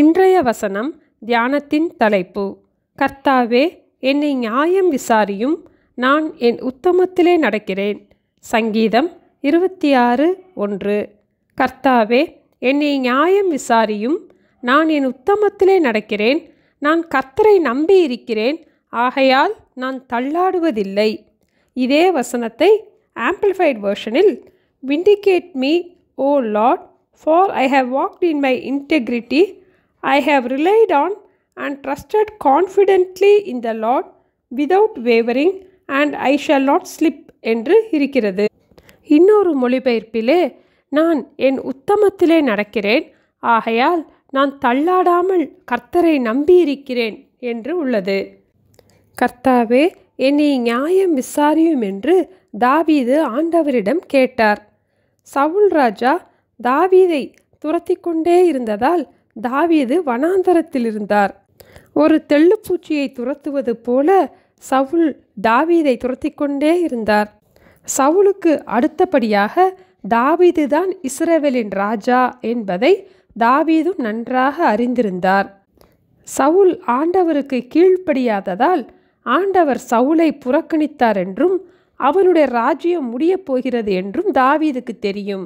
இன்றைய வசனம் தியானத்தின் தலைப்பு. கர்த்தாவே, என்னை நியாயம் விசாரியும், நான் என் உத்தமத்திலே நடக்கிறேன். சங்கீதம் 26:1. கர்த்தாவே, என்னை நியாயம் விசாரியும், நான் என் உத்தமத்திலே நடக்கிறேன். நான் கர்த்தரை நம்பியிருக்கிறேன், ஆகையால் நான் தள்ளாடுவதில்லை. இதே வசனத்தை amplified வெர்ஷனில், Vindicate me, O Lord, for I have walked in my integrity. I have relied on and trusted confidently in the Lord without wavering, and I shall not slip என்று இருக்கிறது. இன்னொரு மொழிபெயர்ப்பிலே, நான் என் உத்தமத்திலே நடக்கிறேன், ஆகையால் நான் தள்ளாடாமல் கர்த்தரை நம்பியிருக்கிறேன் என்று உள்ளது. கர்த்தாவே, என்னை நியாயம் விசாரியும் என்று தாவீது ஆண்டவரிடம் கேட்டார். சவுல் ராஜா தாவீதை துரத்தி கொண்டே இருந்ததால் தாவீது வனாந்தரத்தில் இருந்தார். ஒரு தெள்ளுப்பூச்சியை துரத்துவது போல சவுல் தாவீதை துரத்தி கொண்டே இருந்தார். சவுலுக்கு அடுத்தபடியாக தாவீது தான் இஸ்ரவேலின் ராஜா என்பதை தாவீதும் நன்றாக அறிந்திருந்தார். சவுல் ஆண்டவருக்கு கீழ்ப்படியாததால் ஆண்டவர் சவுலை புறக்கணித்தார் என்றும் அவனுடைய ராஜ்யம் முடியப் போகிறது என்றும் தாவீதுக்கு தெரியும்.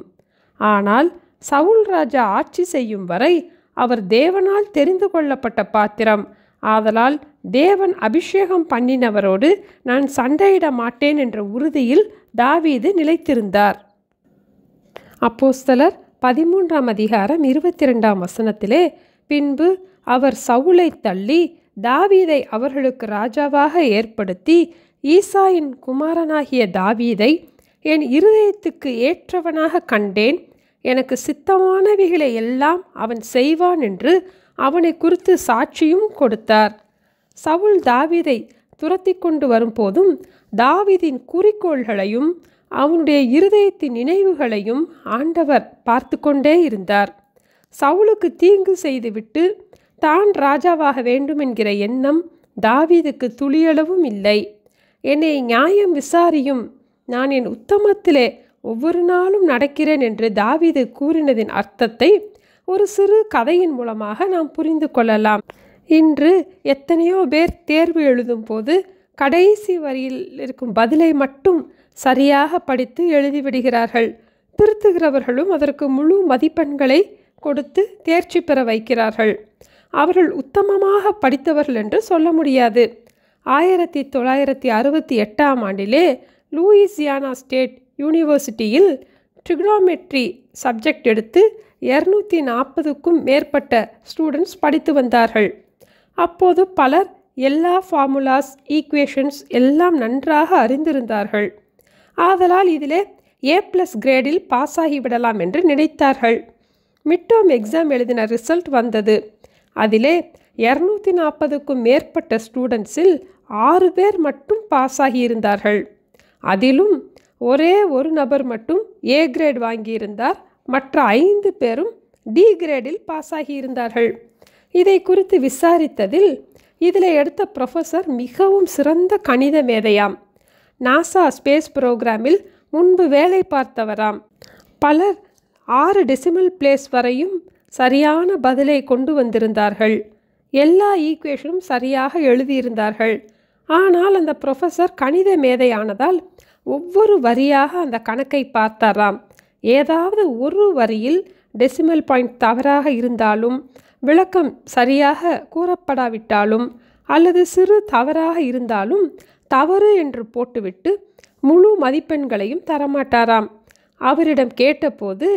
ஆனால் சவுல் ராஜா ஆட்சி செய்யும் வரை அவர் தேவனால் தெரிந்து கொள்ளப்பட்ட பாத்திரம். ஆதலால் தேவன் அபிஷேகம் பண்ணினவரோடு நான் சண்டையிட மாட்டேன் என்ற உறுதியில் தாவீது நிலைத்திருந்தார். அப்போஸ்தலர் 13:22 பின்பு அவர் சவுலை தள்ளி தாவீதை அவர்களுக்கு ராஜாவாக ஏற்படுத்தி, ஈசாயின் குமாரனாகிய தாவீதை என் இருதயத்துக்கு ஏற்றவனாக கண்டேன், எனக்கு சித்தமானவைகளை எல்லாம் அவன் செய்வான் என்று அவனை குறித்து சாட்சியும் கொடுத்தார். சவுல் தாவீதை துரத்தி கொண்டு வரும்போதும் தாவீதின் குறிக்கோள்களையும் அவனுடைய இருதயத்தின் நினைவுகளையும் ஆண்டவர் பார்த்து கொண்டே இருந்தார். சவுலுக்கு தீங்கு செய்துவிட்டு தான் ராஜாவாக வேண்டும் என்கிற எண்ணம் தாவீதுக்கு துளியளவும் இல்லை. என்னை நியாயம் விசாரியும், நான் என் உத்தமத்திலே ஒவ்வொரு நாளும் நடக்கிறேன் என்று தாவீது கூறினதின் அர்த்தத்தை ஒரு சிறு கதையின் மூலமாக நாம் புரிந்து கொள்ளலாம். இன்று எத்தனையோ பேர் தேர்வு எழுதும் போது கடைசி வரியில் இருக்கும் பதிலை மட்டும் சரியாக படித்து எழுதிவிடுகிறார்கள். திருத்துகிறவர்களும் அதற்கு முழு மதிப்பெண்களை கொடுத்து தேர்ச்சி பெற வைக்கிறார்கள். அவர்கள் உத்தமமாக படித்தவர்கள் என்று சொல்ல முடியாது. 1968 லூயிசியானா ஸ்டேட் யூனிவர்சிட்டியில் ட்ரிகனோமெட்ரி சப்ஜெக்ட் எடுத்து 240க்கும் மேற்பட்ட ஸ்டூடெண்ட்ஸ் படித்து வந்தார்கள். அப்போது பலர் எல்லா ஃபார்முலாஸ், ஈக்குவேஷன்ஸ் எல்லாம் நன்றாக அறிந்திருந்தார்கள். ஆதலால் இதிலே A+ கிரேடில் பாஸ் ஆகிவிடலாம் என்று நினைத்தார்கள். மிட்டர்ம் எக்ஸாம் எழுதின ரிசல்ட் வந்தது. அதிலே 240க்கும் மேற்பட்ட ஸ்டூடெண்ட்ஸில் 6 பேர் மட்டும் பாஸ் ஆகியிருந்தார்கள். அதிலும் ஒரே ஒரு நபர் மட்டும் A கிரேட் வாங்கியிருந்தார். மற்ற 5 பேரும் D கிரேடில் பாஸ் ஆகியிருந்தார்கள். இதை குறித்து விசாரித்ததில் இதில் எடுத்த ப்ரொஃபஸர் மிகவும் சிறந்த கணித மேதையாம். நாசா ஸ்பேஸ் புரோகிராமில் முன்பு வேலை பார்த்தவராம். பலர் 6 டெசிமல் பிளேஸ் வரையும் சரியான பதிலை கொண்டு வந்திருந்தார்கள். எல்லா ஈக்குவேஷனும் சரியாக எழுதியிருந்தார்கள். ஆனால் அந்த ப்ரொஃபஸர் கணித மேதையானதால் ஒவ்வொரு வரியாக அந்த கணக்கை பார்த்தாராம். ஏதாவது ஒரு வரியில் டெசிமல் பாயிண்ட் தவறாக இருந்தாலும், விளக்கம் சரியாக கூறப்படாவிட்டாலும் அல்லது சிறு தவறாக இருந்தாலும் தவறு என்று போட்டுவிட்டு முழு மதிப்பெண்களையும் தரமாட்டாராம். அவரிடம் கேட்டபோது,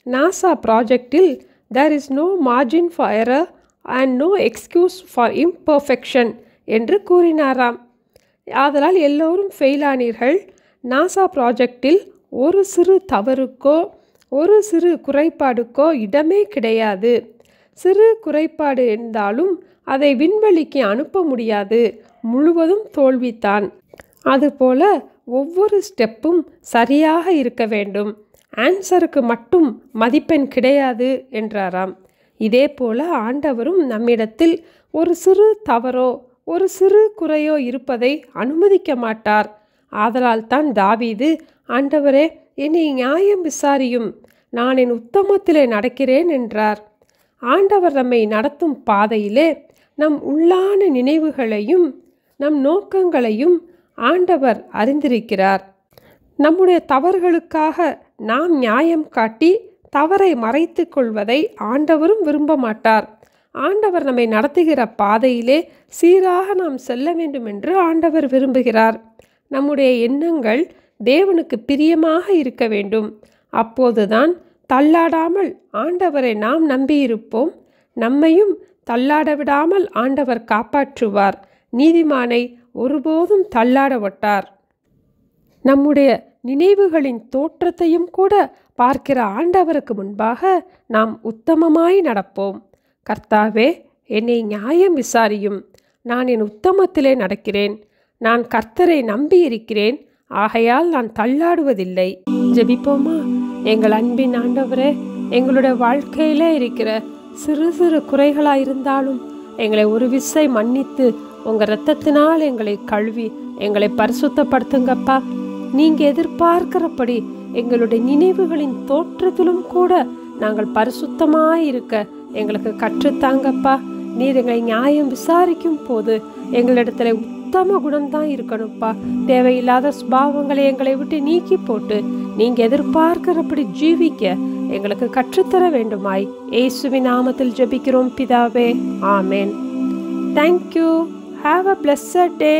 நாசா ப்ராஜெக்டில் there is no margin for error and no excuse for imperfection என்று கூறினாராம். ஆதலால் எல்லோரும் ஃபெயிலானீர்கள். நாசா ப்ராஜெக்டில் ஒரு சிறு தவறுக்கோ ஒரு சிறு குறைபாடுக்கோ இடமே கிடையாது. சிறு குறைபாடு இருந்தாலும் அதை விண்வெளிக்கு அனுப்ப முடியாது. முழுவதும் தோல்வித்தான். அதுபோல ஒவ்வொரு ஸ்டெப்பும் சரியாக இருக்க வேண்டும். ஆன்சருக்கு மட்டும் மதிப்பெண் கிடையாது என்றாராம். இதே போல ஆண்டவரும் நம்மிடத்தில் ஒரு சிறு தவறோ ஒரு சிறு குறையோ இருப்பதை அனுமதிக்க மாட்டார். ஆதலால் தான் தாவீது, ஆண்டவரே, என்னை நியாயம் விசாரியும், நான் என் உத்தமத்திலே நடக்கிறேன் என்றார். ஆண்டவர் நம்மை நடத்தும் பாதையிலே நம் உள்ளான நினைவுகளையும் நம் நோக்கங்களையும் ஆண்டவர் அறிந்திருக்கிறார். நம்முடைய தவறுகளுக்காக நாம் நியாயம் காட்டி தவறை மறைத்து கொள்வதை ஆண்டவரும் விரும்ப மாட்டார். ஆண்டவர் நம்மை நடத்துகிற பாதையிலே சீராக நாம் செல்ல வேண்டும் என்று ஆண்டவர் விரும்புகிறார். நம்முடைய எண்ணங்கள் தேவனுக்கு பிரியமாக இருக்க வேண்டும். அப்போதுதான் தள்ளாடாமல் ஆண்டவரை நாம் நம்பியிருப்போம். நம்மையும் தள்ளாட விடாமல் ஆண்டவர் காப்பாற்றுவார். நீதிமானை ஒருபோதும் தள்ளாட விட்டார். நம்முடைய நினைவுகளின் தோற்றத்தையும் கூட பார்க்கிற ஆண்டவருக்கு முன்பாக நாம் உத்தமமாய் நடப்போம். கர்த்தாவே, என்னை நியாயம் விசாரியும். நான் என் உத்தமத்திலே நடக்கிறேன். நான் கர்த்தரை நம்பி இருக்கிறேன். ஆகையால் நான் தள்ளாடுவதில்லை. ஜெபிப்போமா? எங்கள் அன்பின் ஆண்டவரே, எங்களுடைய வாழ்க்கையிலே இருக்கிற சிறு சிறு குறைகளாக இருந்தாலும் எங்களை ஒரு விசை மன்னித்து உங்கள் இரத்தத்தினால் எங்களை கழுவி எங்களை பரிசுத்தப்படுத்துங்கப்பா. நீங்கள் எதிர்பார்க்கிறபடி எங்களுடைய நினைவுகளின் தோற்றத்திலும் கூட நாங்கள் பரிசுத்தமாயிருக்க எங்களுக்கு கற்றுத்தாங்கப்பா. நீர் எங்களை நியாயம் விசாரிக்கும் போது எங்களிடத்துல உத்தம குணம்தான் இருக்கணும்ப்பா. தேவையில்லாத சுபாவங்களை எங்களை விட்டு நீக்கி போட்டு நீங்கள் எதிர்பார்க்கிறபடி ஜீவிக்க எங்களுக்கு கற்றுத்தர வேண்டுமாய் இயேசுவின் நாமத்தில் ஜெபிக்கிறோம் பிதாவே. ஆமேன். Thank you. Have a blessed day.